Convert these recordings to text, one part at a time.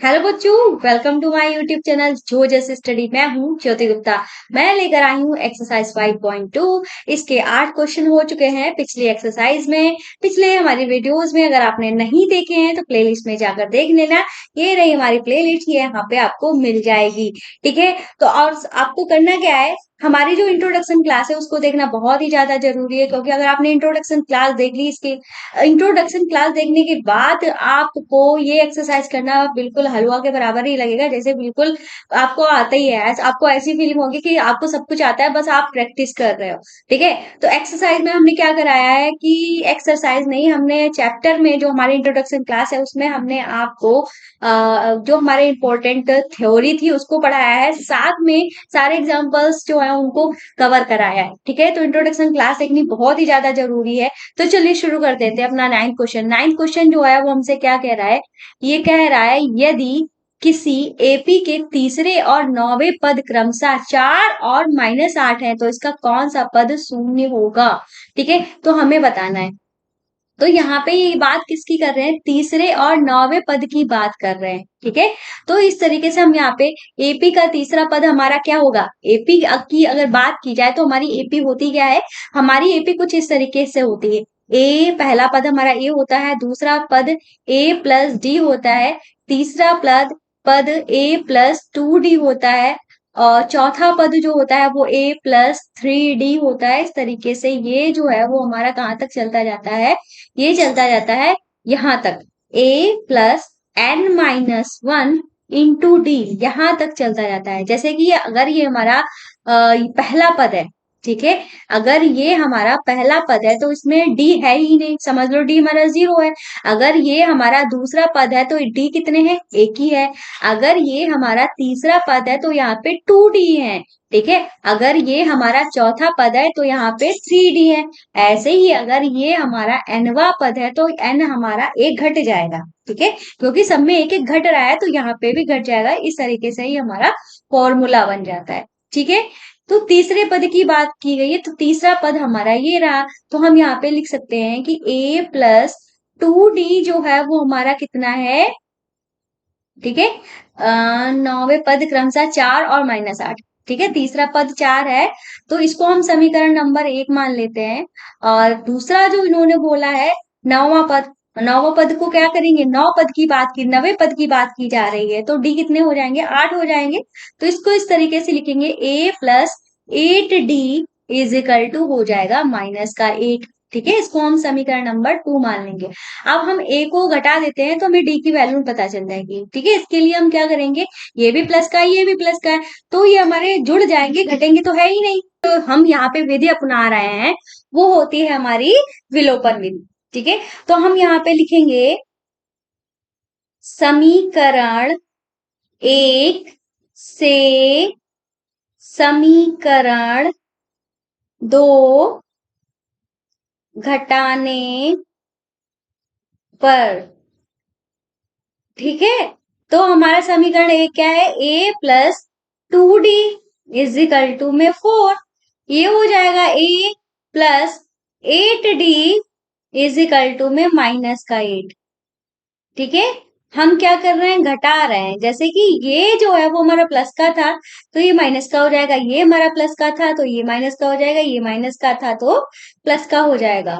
Hello बच्चों, welcome to my YouTube channel जो जैसे स्टडी। मैं हूँ ज्योति गुप्ता। मैं लेकर आई हूँ एक्सरसाइज 5.2। इसके 8 क्वेश्चन हो चुके हैं पिछली एक्सरसाइज में। पिछले हमारी वीडियोस में अगर आपने नहीं देखे हैं तो प्लेलिस्ट में जाकर देख लेना। ये रही हमारी प्लेलिस्ट, ये यहाँ पे आपको मिल जाएगी। ठीक है, तो और आपको करना क्या है, हमारी जो इंट्रोडक्शन क्लास है उसको देखना बहुत ही ज्यादा जरूरी है, क्योंकि अगर आपने इंट्रोडक्शन क्लास देख ली, इसके इंट्रोडक्शन क्लास देखने के बाद आपको ये एक्सरसाइज करना बिल्कुल हलवा के बराबर ही लगेगा, जैसे बिल्कुल आपको आता ही है। आपको ऐसी फीलिंग होगी कि आपको सब कुछ आता है, बस आप प्रैक्टिस कर रहे हो। ठीक है, तो एक्सरसाइज में हमने क्या कराया है कि एक्सरसाइज नहीं, हमने चैप्टर में जो हमारी इंट्रोडक्शन क्लास है उसमें हमने आपको जो हमारे इम्पोर्टेंट थ्योरी थी उसको पढ़ाया है, साथ में सारे एग्जाम्पल्स जो है उनको कवर कराया है। ठीक है, तो इंट्रोडक्शन क्लास देखनी बहुत ही ज्यादा जरूरी है। तो चलिए शुरू कर देते हैं अपना 9th क्वेश्चन। 9th क्वेश्चन जो है वो हमसे क्या कह रहा है, ये कह रहा है यदि किसी एपी के तीसरे और 9वें पद क्रमशः 4 और -8 है तो इसका कौन सा पद शून्य होगा। ठीक है, तो हमें बताना है। तो यहाँ पे ये बात किसकी कर रहे हैं, तीसरे और 9वें पद की बात कर रहे हैं। ठीक है, तो इस तरीके से हम यहाँ पे एपी का तीसरा पद हमारा क्या होगा, एपी की अगर बात की जाए तो हमारी एपी होती क्या है, हमारी एपी कुछ इस तरीके से होती है। ए पहला पद हमारा ए होता है, दूसरा पद ए प्लस डी होता है, तीसरा पद ए प्लस 2 डी होता है, और चौथा पद जो होता है वो ए प्लस 3 डी होता है। इस तरीके से ये जो है वो हमारा कहाँ तक चलता जाता है, ये चलता जाता है यहां तक, a plus n-1 into D, यहां तक चलता जाता है। जैसे कि अगर ये हमारा पहला पद है, ठीक है, अगर ये हमारा पहला पद है तो इसमें डी है ही नहीं, समझ लो डी हमारा 0 है। अगर ये हमारा दूसरा पद है तो डी कितने हैं, एक ही है। अगर ये हमारा तीसरा पद है तो यहाँ पे 2d है। ठीक है, अगर ये हमारा चौथा पद है तो यहाँ पे 3d है। ऐसे ही अगर ये हमारा nवा पद है तो n हमारा एक घट जाएगा। ठीक है, क्योंकि सब में एक एक घट रहा है तो यहाँ पे भी घट जाएगा। इस तरीके से ही हमारा फॉर्मूला बन जाता है। ठीक है, तो तीसरे पद की बात की गई है, तो तीसरा पद हमारा ये रहा। तो हम यहाँ पे लिख सकते हैं कि a प्लस 2d जो है वो हमारा कितना है। ठीक है, 9वें पद क्रमशः 4 और -8। ठीक है, तीसरा पद 4 है तो इसको हम समीकरण नंबर 1 मान लेते हैं। और दूसरा जो इन्होंने बोला है 9वां पद, 9वां पद को क्या करेंगे, 9 पद की बात की, 9वें पद की बात की जा रही है तो डी कितने हो जाएंगे, 8 हो जाएंगे। तो इसको इस तरीके से लिखेंगे, a plus 8d is equal to हो जाएगा -8। ठीक है, इसको हम समीकरण नंबर 2 मान लेंगे। अब हम a को घटा देते हैं तो हमें d की वैल्यू पता चल जाएगी। ठीक है, इसके लिए हम क्या करेंगे, ये भी प्लस का है, ये भी प्लस का है, तो ये हमारे जुड़ जाएंगे, घटेंगे तो है ही नहीं। तो हम यहाँ पे विधि अपना रहे हैं, वो होती है हमारी विलोपन विधि। ठीक है, तो हम यहाँ पे लिखेंगे समीकरण 1 से समीकरण 2 घटाने पर। ठीक है, तो हमारा समीकरण एक क्या है, a plus 2d is equal to में 4। ये हो जाएगा a plus 8d is equal to में -8। ठीक है, हम क्या कर रहे हैं, घटा रहे हैं। जैसे कि ये जो है वो हमारा प्लस का था तो ये माइनस का हो जाएगा, ये हमारा प्लस का था तो ये माइनस का हो जाएगा, ये माइनस का था तो प्लस का हो जाएगा।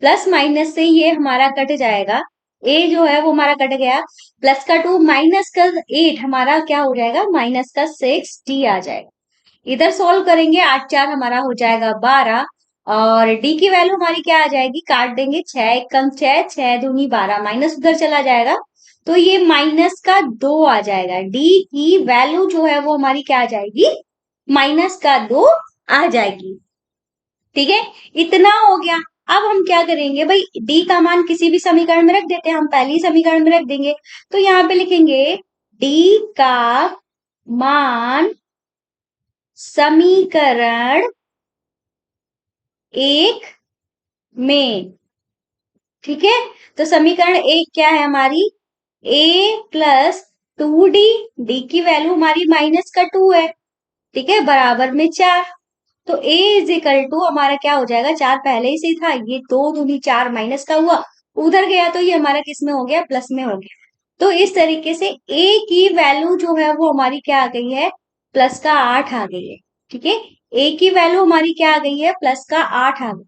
प्लस माइनस से ये हमारा कट जाएगा, ए जो है वो हमारा कट गया, प्लस का 2 माइनस का 8 हमारा क्या हो जाएगा, माइनस का 6d आ जाएगा। इधर सॉल्व करेंगे, 8 4 हमारा हो जाएगा 12, और डी की वैल्यू हमारी क्या आ जाएगी, काट देंगे, 6 1 कम 6, 6 दूनी 12, माइनस उधर चला जाएगा तो ये -2 आ जाएगा। डी की वैल्यू जो है वो हमारी क्या आ जाएगी, -2 आ जाएगी। ठीक है, इतना हो गया। अब हम क्या करेंगे भाई, डी का मान किसी भी समीकरण में रख देते हैं, हम पहली समीकरण में रख देंगे। तो यहाँ पे लिखेंगे डी का मान समीकरण 1 में। ठीक है, तो समीकरण 1 क्या है हमारी, a प्लस 2d, डी की वैल्यू हमारी -2 है। ठीक है, बराबर में 4। तो a इज इक्वल टू हमारा क्या हो जाएगा, 4 पहले ही से था, ये 2 दूनी 4 माइनस का हुआ, उधर गया तो ये हमारा किस में हो गया, प्लस में हो गया। तो इस तरीके से ए की वैल्यू जो है वो हमारी क्या आ गई है, प्लस का 8 आ गई है। ठीक है, ए की वैल्यू हमारी क्या आ गई है, प्लस का 8 आ गई।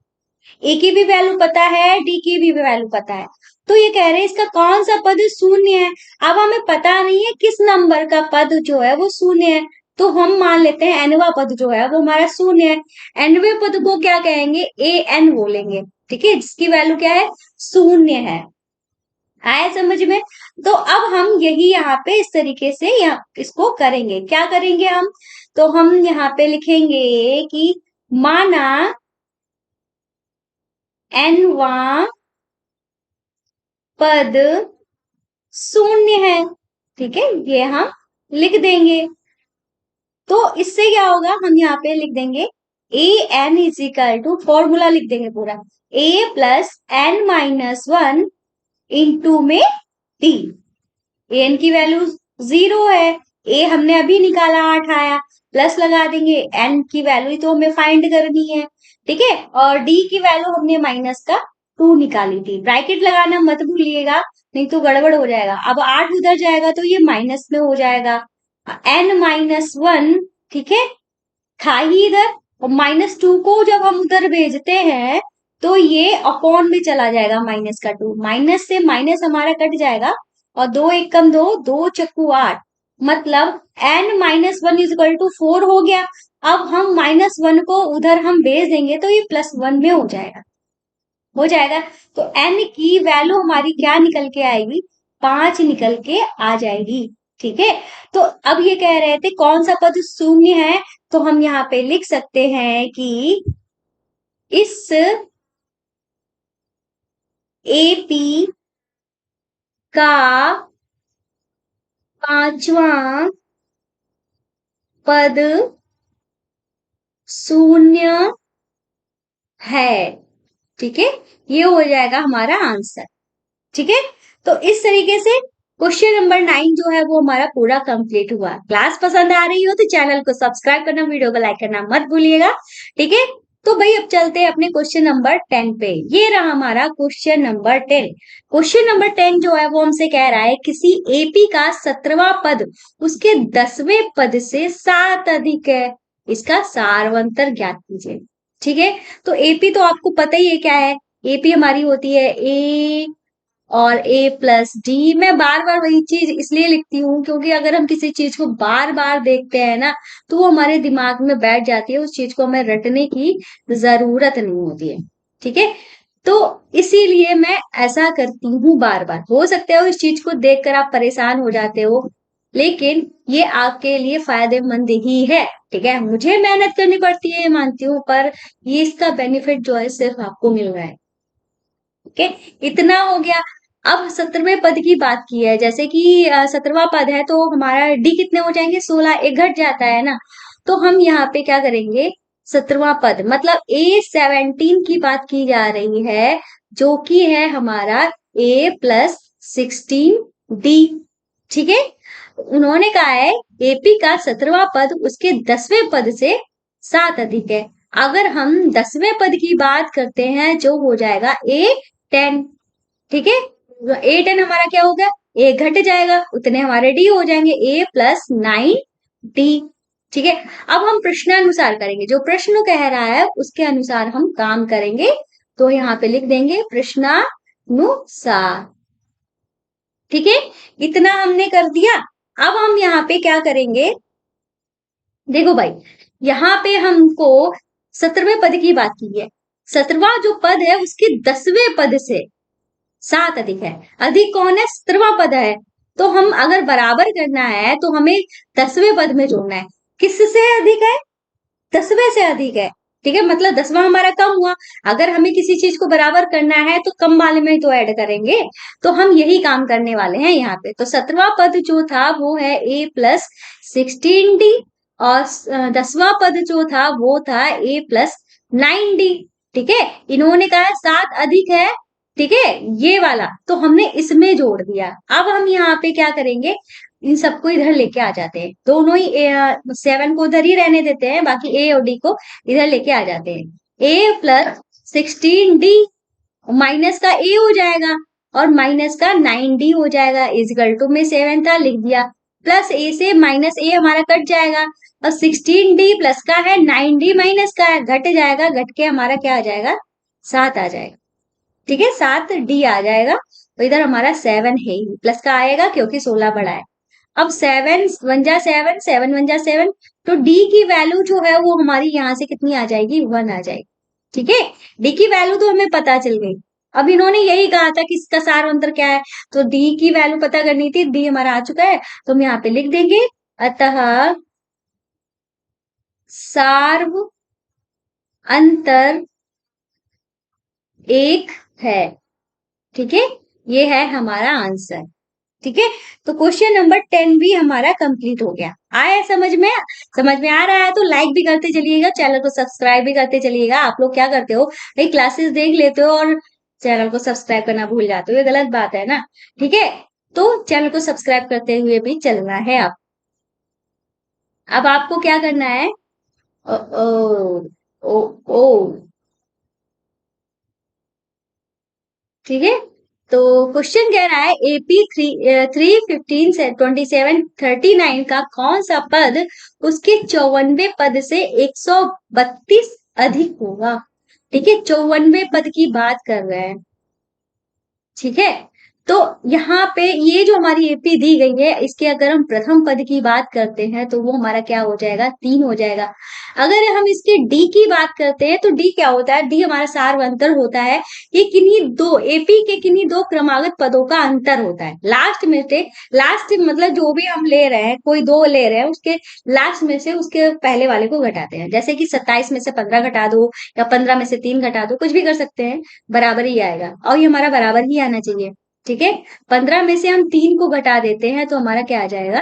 ए की भी वैल्यू पता है, डी की भी वैल्यू पता है। तो ये कह रहे हैं इसका कौन सा पद शून्य है। अब हमें पता नहीं है किस नंबर का पद जो है वो शून्य है, तो हम मान लेते हैं एनवा पद जो है वो हमारा शून्य है। एनवे पद को क्या कहेंगे, ए एन बोलेंगे। ठीक है, जिसकी वैल्यू क्या है, शून्य है। आया समझ में। तो अब हम यही यहाँ पे इस तरीके से यहाँ इसको करेंगे। क्या करेंगे हम, तो हम यहाँ पे लिखेंगे कि माना एनवा पद शून्य है। ठीक है, ये हम लिख देंगे। तो इससे क्या होगा, हम यहाँ पे लिख देंगे A N is equal to, formula लिख देंगे पूरा, A plus N minus one into में डी। एन की वैल्यू 0 है, ए हमने अभी निकाला 8 आया, प्लस लगा देंगे, एन की वैल्यू तो हमें फाइंड करनी है। ठीक है, और डी की वैल्यू हमने माइनस का 2 निकाली थी। ब्रैकेट लगाना मत भूलिएगा, नहीं तो गड़बड़ हो जाएगा। अब 8 उधर जाएगा तो ये माइनस में हो जाएगा, एन माइनस वन। ठीक है, था ही इधर, और -2 को जब हम उधर भेजते हैं तो ये अपॉन में चला जाएगा, माइनस का 2, माइनस से माइनस हमारा कट जाएगा, और 2 एक कम 2, 2 चक्कू 8, मतलब n minus one is equal to 4 हो गया। अब हम -1 को उधर हम भेज देंगे तो ये +1 में हो जाएगा, हो जाएगा। तो n की वैल्यू हमारी क्या निकल के आएगी, 5 निकल के आ जाएगी। ठीक है, तो अब ये कह रहे थे कौन सा पद शून्य है, तो हम यहाँ पे लिख सकते हैं कि इस एपी का पांचवा पद शून्य है। ठीक है, ये हो जाएगा हमारा आंसर। ठीक है, तो इस तरीके से क्वेश्चन नंबर 9 जो है वो हमारा पूरा कंप्लीट हुआ। क्लास पसंद आ रही हो तो चैनल को सब्सक्राइब करना, वीडियो को लाइक करना मत भूलिएगा। ठीक है, तो भाई अब चलते हैं अपने क्वेश्चन नंबर 10 पे। ये रहा हमारा क्वेश्चन नंबर 10। क्वेश्चन नंबर 10 जो है वो हमसे कह रहा है किसी एपी का 17वां पद उसके 10वें पद से 7 अधिक है, इसका सारवंतर ज्ञात कीजिए। ठीक है, तो एपी तो आपको पता ही है क्या है, एपी हमारी होती है ए और ए प्लस डी। मैं बार बार वही चीज इसलिए लिखती हूँ क्योंकि अगर हम किसी चीज को बार बार देखते हैं ना तो वो हमारे दिमाग में बैठ जाती है, उस चीज को हमें रटने की जरूरत नहीं होती है। ठीक है, तो इसीलिए मैं ऐसा करती हूँ बार बार। हो सकता है इस चीज को देखकर आप परेशान हो जाते हो, लेकिन ये आपके लिए फायदेमंद ही है। ठीक है, मुझे मेहनत करनी पड़ती है ये मानती हूँ, पर ये इसका बेनिफिट जो है सिर्फ आपको मिल रहा है। ओके, इतना हो गया। अब 17वें पद की बात की है, जैसे कि 17वां पद है तो हमारा डी कितने हो जाएंगे, 16, एक घट जाता है ना। तो हम यहाँ पे क्या करेंगे, 17वां पद मतलब A17 की बात की जा रही है, जो कि है हमारा A प्लस 16D। ठीक है, उन्होंने कहा है एपी का 17वां पद उसके 10वें पद से 7 अधिक है। अगर हम 10वें पद की बात करते हैं जो हो जाएगा A10। ठीक है, A10 हमारा क्या हो गया, ए घट जाएगा, उतने हमारे डी हो जाएंगे, A प्लस 9D। ठीक है, अब हम प्रश्नानुसार करेंगे, जो प्रश्न कह रहा है उसके अनुसार हम काम करेंगे। तो यहाँ पे लिख देंगे प्रश्नानुसार। ठीक है, इतना हमने कर दिया। अब हम यहाँ पे क्या करेंगे, देखो भाई, यहाँ पे हमको 17वें पद की बात की है, 17वां जो पद है उसके 10वें पद से 7 अधिक है। अधिक कौन है, 17वां पद है। तो हम अगर बराबर करना है तो हमें 10वें पद में जोड़ना है। किससे अधिक है, 10वें से अधिक है। ठीक है, मतलब 10वां हमारा कम हुआ, अगर हमें किसी चीज को बराबर करना है तो कम वाले में तो ऐड करेंगे। तो हम यही काम करने वाले हैं यहाँ पे। तो 17वां पद जो था वो है ए प्लस 16D, और 10वां पद जो था वो था ए प्लस 9D। ठीक है, इन्होंने कहा 7 अधिक है। ठीक है, ये वाला तो हमने इसमें जोड़ दिया। अब हम यहाँ पे क्या करेंगे, इन सबको इधर लेके आ जाते हैं, दोनों ही 7 को उधर ही रहने देते हैं, बाकी ए और डी को इधर लेके आ जाते हैं। ए प्लस 16D माइनस का ए हो जाएगा, और माइनस का 9d हो जाएगा, इजिकल टू में 7 था लिख दिया, प्लस a से माइनस a हमारा कट जाएगा, और 16d प्लस का है, 9d माइनस का है, घट जाएगा, घट के हमारा क्या आ जाएगा, 7 आ जाएगा। ठीक है, 7d आ जाएगा। तो इधर हमारा 7 है ही, प्लस का आएगा क्योंकि 16 बड़ा है। अब 7 × 1 = 7, 7 × 1 = 7, तो डी की वैल्यू जो है वो हमारी यहाँ से कितनी आ जाएगी, 1 आ जाएगी। ठीक है, डी की वैल्यू तो हमें पता चल गई। अब इन्होंने यही कहा था कि इसका सार अंतर क्या है, तो डी की वैल्यू पता करनी थी, डी हमारा आ चुका है, तो हम यहाँ पे लिख देंगे, अतः सार्व अंतर 1 है। ठीक है, ये है हमारा आंसर। ठीक है, तो क्वेश्चन नंबर 10 भी हमारा कंप्लीट हो गया। आया समझ में आ रहा है तो लाइक भी करते चलिएगा, चैनल को सब्सक्राइब भी करते चलिएगा। आप लोग क्या करते हो भाई, क्लासेस देख लेते हो और चैनल को सब्सक्राइब करना भूल जाते हो, ये गलत बात है ना। ठीक है, तो चैनल को सब्सक्राइब करते हुए भी चलना है। आप अब आपको क्या करना है, ओ ओ ओ, ओ ठीक है, तो क्वेश्चन कह रहा है एपी 315 से 2739 का कौन सा पद उसके 54वें पद से 132 अधिक होगा। ठीक है, 54वें पद की बात कर रहे हैं। ठीक है, तो यहाँ पे ये जो हमारी एपी दी गई है, इसके अगर हम प्रथम पद की बात करते हैं तो वो हमारा क्या हो जाएगा, 3 हो जाएगा। अगर हम इसके डी की बात करते हैं तो डी क्या होता है, डी हमारा सार अंतर होता है, ये किन्हीं दो एपी के किन्हीं दो क्रमागत पदों का अंतर होता है। लास्ट में से, लास्ट मतलब जो भी हम ले रहे हैं, कोई दो ले रहे हैं, उसके लास्ट में से उसके पहले वाले को घटाते हैं। जैसे कि 27 में से 15 घटा दो, या 15 में से 3 घटा दो, कुछ भी कर सकते हैं, बराबर ही आएगा, और ये हमारा बराबर ही आना चाहिए। ठीक है, 15 में से हम 3 को घटा देते हैं तो हमारा क्या आ जाएगा,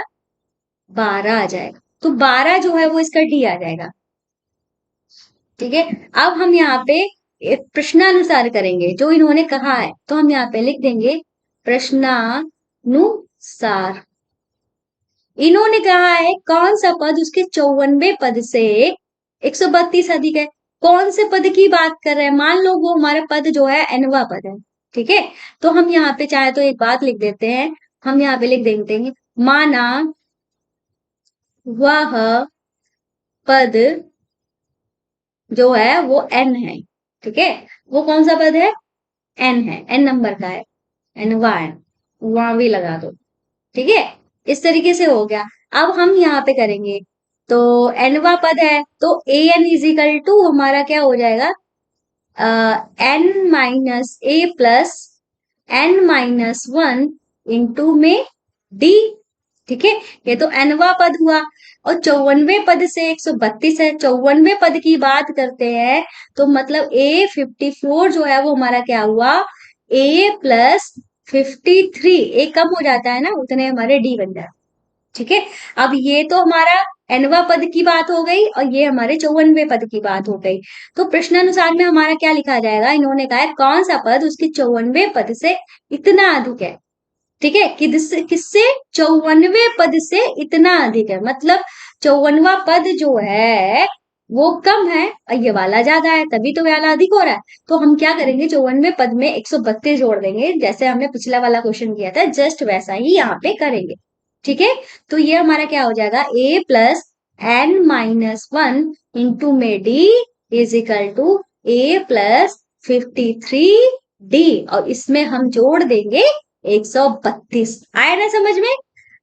12 आ जाएगा। तो 12 जो है वो इसका डी आ जाएगा। ठीक है, अब हम यहाँ पे एक प्रश्नानुसार करेंगे जो इन्होंने कहा है, तो हम यहाँ पे लिख देंगे प्रश्नानुसार। इन्होंने कहा है कौन सा पद उसके 54वें पद से 132 अधिक है। कौन से पद की बात कर रहे हैं, मान लो वो हमारा पद जो है nवा पद है। ठीक है, तो हम यहाँ पे चाहे तो एक बात लिख देते हैं, हम यहाँ पे लिख देते हैं, माना वह पद जो है वो n है। ठीक है, वो कौन सा पद है, n है, n नंबर का है, nवा है, वहां भी लगा दो। ठीक है, इस तरीके से हो गया। अब हम यहाँ पे करेंगे, तो nवा पद है तो an इजिकल टू हमारा क्या हो जाएगा, n-a+n-1 इंटू में d। ठीक है, ये तो nवा पद हुआ, और 54वें पद से 132 है, 54वें पद की बात करते हैं, तो मतलब a54 जो है वो हमारा क्या हुआ, a+53, एक कम हो जाता है ना, उतने हमारे d बन जाते। ठीक है, अब ये तो हमारा nवा पद की बात हो गई, और ये हमारे 54वें पद की बात हो गई। तो प्रश्नानुसार में हमारा क्या लिखा जाएगा, इन्होंने कहा है कौन सा पद उसके 54वें पद से इतना अधिक है। ठीक है, किससे 54वें पद से इतना अधिक है, मतलब 54वां पद जो है वो कम है और ये वाला ज्यादा है, तभी तो वाला अधिक हो रहा है। तो हम क्या करेंगे, 54वें पद में 132 जोड़ देंगे, जैसे हमने पिछला वाला क्वेश्चन किया था, जस्ट वैसा ही यहाँ पे करेंगे। ठीक है, तो ये हमारा क्या हो जाएगा, a+n-1 इंटू में d इजिकल टू a+53d, और इसमें हम जोड़ देंगे 132। आया ना समझ में।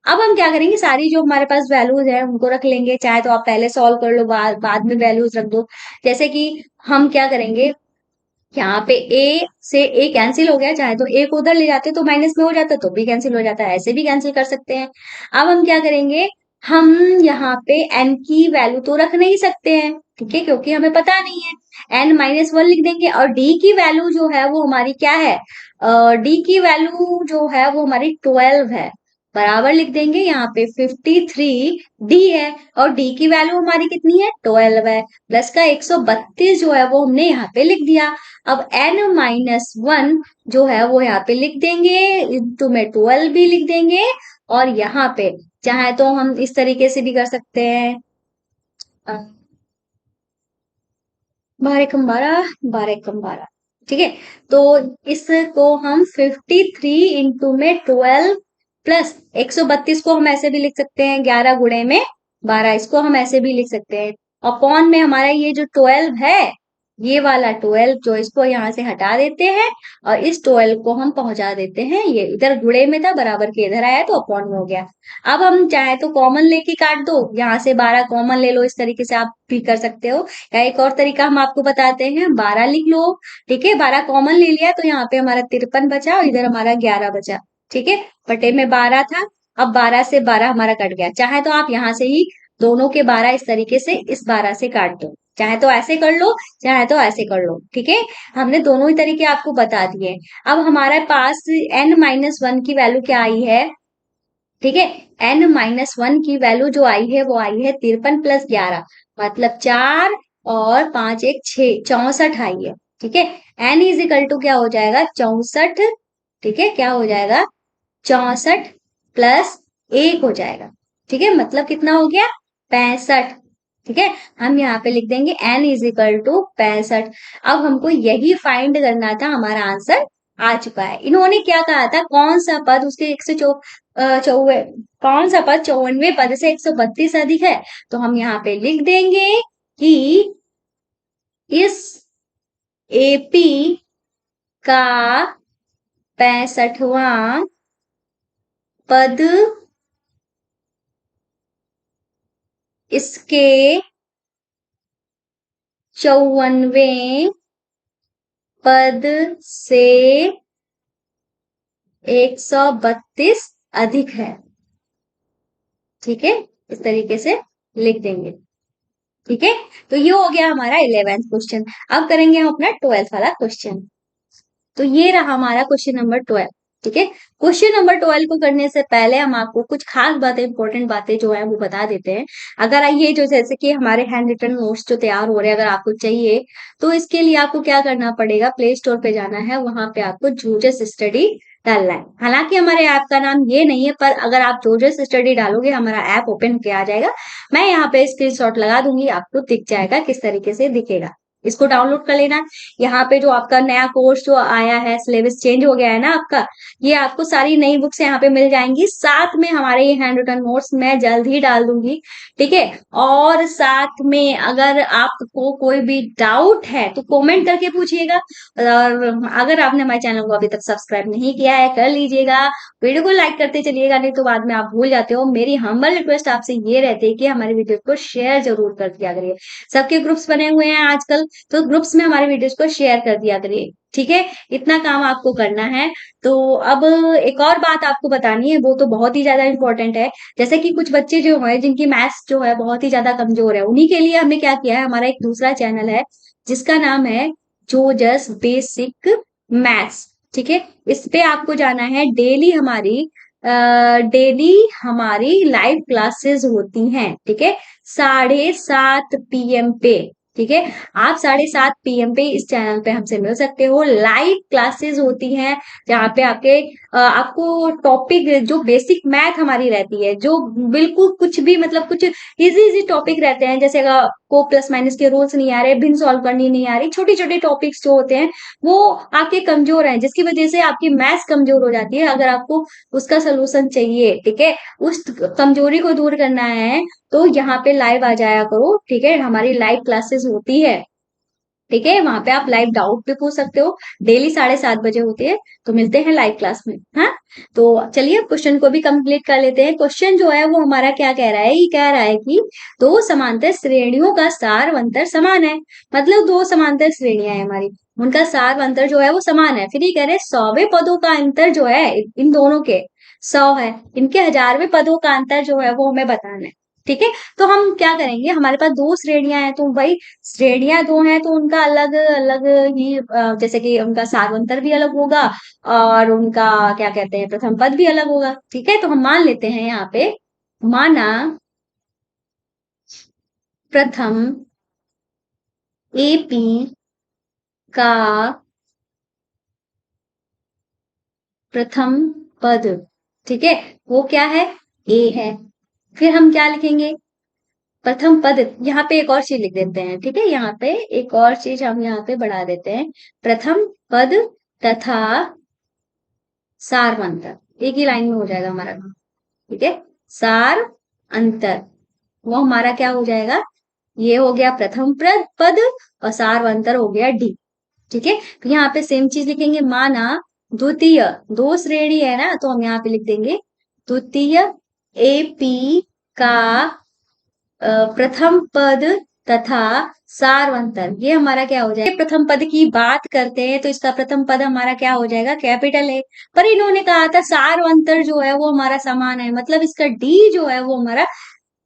अब हम क्या करेंगे, सारी जो हमारे पास वैल्यूज है उनको रख लेंगे, चाहे तो आप पहले सॉल्व कर लो, बाद में वैल्यूज रख दो। जैसे कि हम क्या करेंगे, यहाँ पे a से a कैंसिल हो गया, चाहे तो a को उधर ले जाते तो माइनस में हो जाता तो भी कैंसिल हो जाता है, ऐसे भी कैंसिल कर सकते हैं। अब हम क्या करेंगे, हम यहाँ पे n की वैल्यू तो रख नहीं सकते हैं, ठीक है, क्योंकि हमें पता नहीं है, n-1 लिख देंगे, और d की वैल्यू जो है वो हमारी क्या है, d की वैल्यू जो है वो हमारी 12 है, बराबर लिख देंगे, यहाँ पे 53d है, और d की वैल्यू हमारी कितनी है, 12 है, प्लस का 132 जो है वो हमने यहाँ पे लिख दिया। अब n-1 जो है वो यहाँ पे लिख देंगे, इंटू में 12 भी लिख देंगे, और यहाँ पे चाहे तो हम इस तरीके से भी कर सकते हैं, 12 एकम 12, 12 एकम 12, ठीक है। तो इसको हम 53 इंटू में 12 प्लस 132 को हम ऐसे भी लिख सकते हैं 11 गुणे में 12, इसको हम ऐसे भी लिख सकते हैं। अपॉन में हमारा ये जो 12 है, ये वाला 12 जो इसको यहाँ से हटा देते हैं और इस 12 को हम पहुंचा देते हैं, ये इधर गुणे में था बराबर के इधर आया तो अपॉन में हो गया। अब हम चाहे तो कॉमन लेके काट दो, यहाँ से 12 कॉमन ले लो, इस तरीके से आप भी कर सकते हो। या एक और तरीका हम आपको बताते हैं, 12 लिख लो। ठीक है, 12 कॉमन ले लिया तो यहाँ पे हमारा 53 बचा और इधर हमारा 11 बचा। ठीक है, बटे में 12 था, अब 12 से 12 हमारा कट गया। चाहे तो आप यहाँ से ही दोनों के 12 इस तरीके से इस 12 से काट दो, चाहे तो ऐसे कर लो, चाहे तो ऐसे कर लो। ठीक है, हमने दोनों ही तरीके आपको बता दिए। अब हमारे पास n-1 की वैल्यू क्या आई है? ठीक है, n-1 की वैल्यू जो आई है वो आई है 53 प्लस 11, मतलब 4 और 5 एक 6, 64 आई है। ठीक है, n इज इक्वल टू क्या हो जाएगा? 64। ठीक है, क्या हो जाएगा? 64 प्लस 1 हो जाएगा। ठीक है, मतलब कितना हो गया? 65। ठीक है, हम यहाँ पे लिख देंगे n इज इक्वल टू 65। अब हमको यही फाइंड करना था, हमारा आंसर आ चुका है। इन्होंने क्या कहा था, कौन सा पद उसके 154 कौन सा पद 54वें पद से 132 अधिक है? तो हम यहाँ पे लिख देंगे कि इस एपी का 65वां पद इसके 54वें पद से 132 अधिक है। ठीक है, इस तरीके से लिख देंगे। ठीक है, तो ये हो गया हमारा 11th क्वेश्चन। अब करेंगे हम अपना 12th वाला क्वेश्चन। तो ये रहा हमारा क्वेश्चन नंबर 12। ठीक है, क्वेश्चन नंबर 12 को करने से पहले हम आपको कुछ खास बातें, इंपॉर्टेंट बातें जो है वो बता देते हैं। अगर ये जो जैसे कि हमारे हैंड रिटन नोट्स जो तैयार हो रहे हैं, अगर आपको चाहिए तो इसके लिए आपको क्या करना पड़ेगा, प्ले स्टोर पे जाना है, वहां पे आपको जूजस स्टडी डालना है। हालांकि हमारे ऐप का नाम ये नहीं है, पर अगर आप जूजस स्टडी डालोगे हमारा ऐप ओपन होके आ जाएगा। मैं यहाँ पे स्क्रीनशॉट लगा दूंगी, आपको दिख जाएगा किस तरीके से दिखेगा। इसको डाउनलोड कर लेना। यहाँ पे जो आपका नया कोर्स जो आया है, सिलेबस चेंज हो गया है ना आपका, ये आपको सारी नई बुक्स यहाँ पे मिल जाएंगी। साथ में हमारे ये हैंड रिटन नोट्स मैं जल्द ही डाल दूंगी। ठीक है, और साथ में अगर आपको कोई भी डाउट है तो कमेंट करके पूछिएगा। और अगर आपने हमारे चैनल को अभी तक सब्सक्राइब नहीं किया है, कर लीजिएगा। वीडियो को लाइक करते चलिएगा, नहीं तो बाद में आप भूल जाते हो। मेरी हम्बल रिक्वेस्ट आपसे ये रहती है कि हमारे वीडियो को शेयर जरूर कर दिया करिए। सबके ग्रुप्स बने हुए हैं आजकल, तो ग्रुप्स में हमारे वीडियोस को शेयर कर दिया करिए। ठीक है, इतना काम आपको करना है। तो अब एक और बात आपको बतानी है, वो तो बहुत ही ज्यादा इंपॉर्टेंट है। जैसे कि कुछ बच्चे जो है जिनकी मैथ्स जो है बहुत ही ज्यादा कमजोर है, उन्हीं के लिए हमने क्या किया है, हमारा एक दूसरा चैनल है जिसका नाम है जो जस्ट बेसिक मैथ्स। ठीक है, इस पे आपको जाना है। डेली हमारी लाइव क्लासेस होती हैं। ठीक है, 7:30 PM पे। ठीक है, आप 7:30 PM पे इस चैनल पे हमसे मिल सकते हो। लाइव क्लासेस होती हैं जहाँ पे आपको टॉपिक जो बेसिक मैथ हमारी रहती है, जो बिल्कुल कुछ भी मतलब कुछ इजी इजी टॉपिक रहते हैं, जैसे अगर आपको प्लस माइनस के रूल्स नहीं आ रहे, भिन्न सॉल्व करनी नहीं आ रही, छोटे छोटे टॉपिक्स जो होते हैं वो आपके कमजोर हैं, जिसकी वजह से आपकी मैथ्स कमजोर हो जाती है। अगर आपको उसका सोल्यूशन चाहिए, ठीक है, उस कमजोरी को दूर करना है, तो यहाँ पे लाइव आ जाया करो। ठीक है, हमारी लाइव क्लासेस होती है। ठीक है, वहां पे आप लाइव डाउट भी पूछ सकते हो। डेली 7:30 बजे होती है, तो मिलते हैं लाइव क्लास में। हाँ, तो चलिए क्वेश्चन को भी कंप्लीट कर लेते हैं। क्वेश्चन जो है वो हमारा क्या कह रहा है, ये कह रहा है कि दो समांतर श्रेणियों का सार अंतर समान है। मतलब दो समांतर श्रेणियां है हमारी, उनका सार अंतर जो है वो समान है। फिर ये कह रहे हैं 100वें पदों का अंतर जो है इन दोनों के 100 है, इनके 1000वें पदों का अंतर जो है वो हमें बताना है। ठीक है, तो हम क्या करेंगे, हमारे पास दो श्रेणियां हैं, तो भाई श्रेणियां दो हैं तो उनका अलग अलग ही जैसे कि उनका सारवंतर भी अलग होगा और उनका क्या कहते हैं प्रथम पद भी अलग होगा। ठीक है, तो हम मान लेते हैं यहाँ पे, माना प्रथम एपी का प्रथम पद, ठीक है, वो क्या है, ए है। फिर हम क्या लिखेंगे, प्रथम पद, यहाँ पे एक और चीज लिख देते हैं, ठीक है, यहाँ पे एक और चीज हम यहाँ पे बढ़ा देते हैं, प्रथम पद तथा सार अंतर, एक ही लाइन में हो जाएगा हमारा, ठीक है, सार अंतर, वो हमारा क्या हो जाएगा, ये हो गया प्रथम पद और सार अंतर हो गया डी, ठीक है। तो यहाँ पे सेम चीज लिखेंगे, माना द्वितीय, दो श्रेणी है ना, तो हम यहाँ पे लिख देंगे द्वितीय एपी का प्रथम पद तथा सारवंतर, ये हमारा क्या हो जाएगा, प्रथम पद की बात करते हैं तो इसका प्रथम पद हमारा क्या हो जाएगा, कैपिटल है, पर इन्होंने कहा था सारवंतर जो है वो हमारा समान है, मतलब इसका डी जो है वो हमारा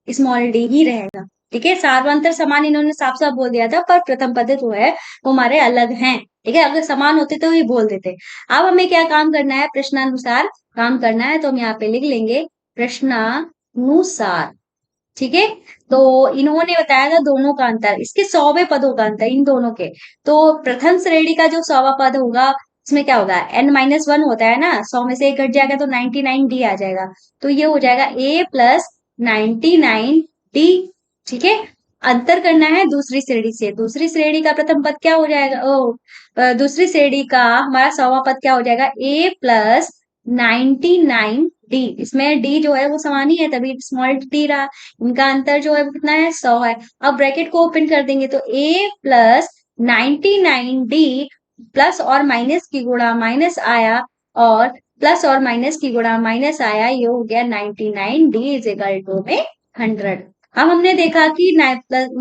स्मॉल डी ही रहेगा, ठीक है। सार्वंतर समान इन्होंने साफ साफ बोल दिया था, पर प्रथम पद जो है वो हमारे अलग हैं, ठीक है, अगर समान होते तो ये बोल देते। अब हमें क्या काम करना है, प्रश्नानुसार काम करना है, तो हम यहाँ पे लिख लेंगे प्रश्नानुसार, ठीक है। तो इन्होंने बताया था दोनों का अंतर, इसके 100वें पदों का अंतर इन दोनों के, तो प्रथम श्रेणी का जो 100वां पद होगा इसमें क्या होगा, n-1 होता है ना, 100 में से एक घट जाएगा तो 99 डी आ जाएगा, तो ये हो जाएगा a प्लस 99 डी, ठीक है। अंतर करना है दूसरी श्रेणी से, दूसरी श्रेणी का प्रथम पद क्या हो जाएगा, दूसरी श्रेणी का हमारा 100वां पद क्या हो जाएगा, a प्लस 99 डी, इसमें डी जो है वो समान ही है तभी स्मॉल डी रहा, इनका अंतर जो है वो कितना है, 100 है। अब ब्रैकेट को ओपन कर देंगे तो a प्लस 99 डी प्लस और माइनस की गुणा माइनस आया, और प्लस और माइनस की गुणा माइनस आया, ये हो गया 99 डी इज इक्वल टू में 100। अब हमने देखा कि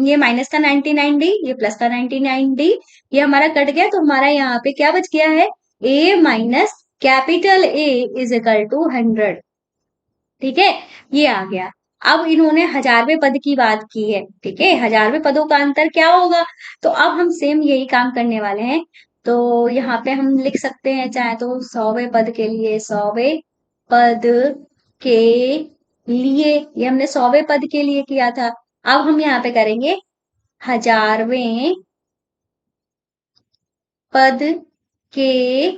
ये माइनस का 99 डी, ये प्लस का 99 डी, ये हमारा कट गया, तो हमारा यहाँ पे क्या बच गया है, a minus capital A is equal to 100, ठीक है, ये आ गया। अब इन्होंने हजारवें पद की बात की है, ठीक है, हजारवें पदों का अंतर क्या होगा, तो अब हम सेम यही काम करने वाले हैं, तो यहाँ पे हम लिख सकते हैं चाहे तो 100वें पद के लिए 100वें पद के लिए, ये हमने 100वें पद के लिए किया था, अब हम यहाँ पे करेंगे हजारवें पद के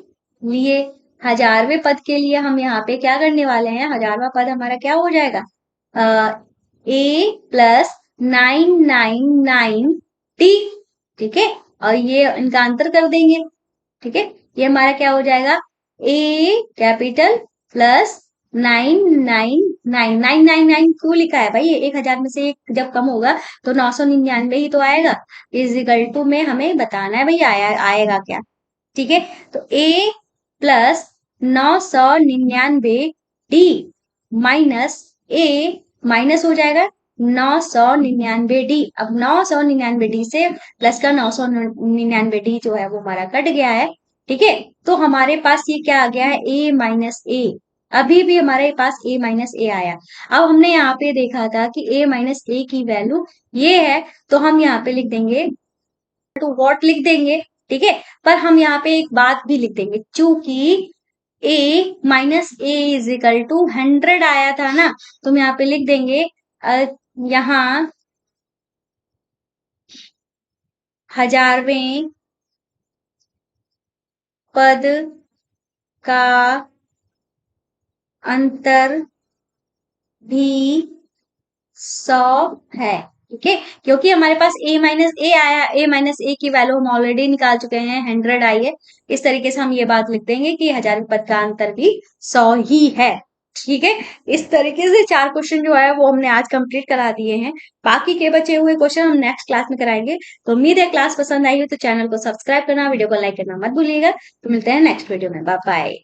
लिए, हजारवें पद के लिए हम यहाँ पे क्या करने वाले हैं, हजारवा पद हमारा क्या हो जाएगा, a प्लस 999 टी, ठीक है, और ये इनका अंतर कर देंगे, ठीक है, ये हमारा क्या हो जाएगा, a कैपिटल प्लस 999 क्यों लिखा है भाई, 1000 में से एक जब कम होगा तो 999 ही तो आएगा, इज इक्वल टू में हमें बताना है भाई आएगा क्या, ठीक है। तो a plus 999 D minus a minus हो जाएगा 999 डी, अब 999 डी से प्लस का 999 डी जो है वो हमारा कट गया है, ठीक है। तो हमारे पास ये क्या आ गया है, a माइनस ए, अभी भी हमारे पास a माइनस ए आया। अब हमने यहाँ पे देखा था कि a माइनस ए की वैल्यू ये है, तो हम यहाँ पे लिख देंगे टू वॉट लिख देंगे, ठीक है, पर हम यहाँ पे एक बात भी लिख देंगे, चूंकि a minus A is equal to 100 आया था ना, तो हम यहाँ पे लिख देंगे यहाँ हजारवें पद का अंतर भी 100 है, ठीक है, क्योंकि हमारे पास a माइनस ए आया, a माइनस ए की वैल्यू हम ऑलरेडी निकाल चुके हैं, 100 आई है, इस तरीके से हम ये बात लिख देंगे कि हजारवें पद का अंतर भी 100 ही है, ठीक है। इस तरीके से 4 क्वेश्चन जो है वो हमने आज कंप्लीट करा दिए हैं, बाकी के बचे हुए क्वेश्चन हम नेक्स्ट क्लास में कराएंगे। तो उम्मीद है क्लास पसंद आई हो तो चैनल को सब्सक्राइब करना, वीडियो को लाइक करना मत भूलिएगा। तो मिलते हैं नेक्स्ट वीडियो में, बाय बाय।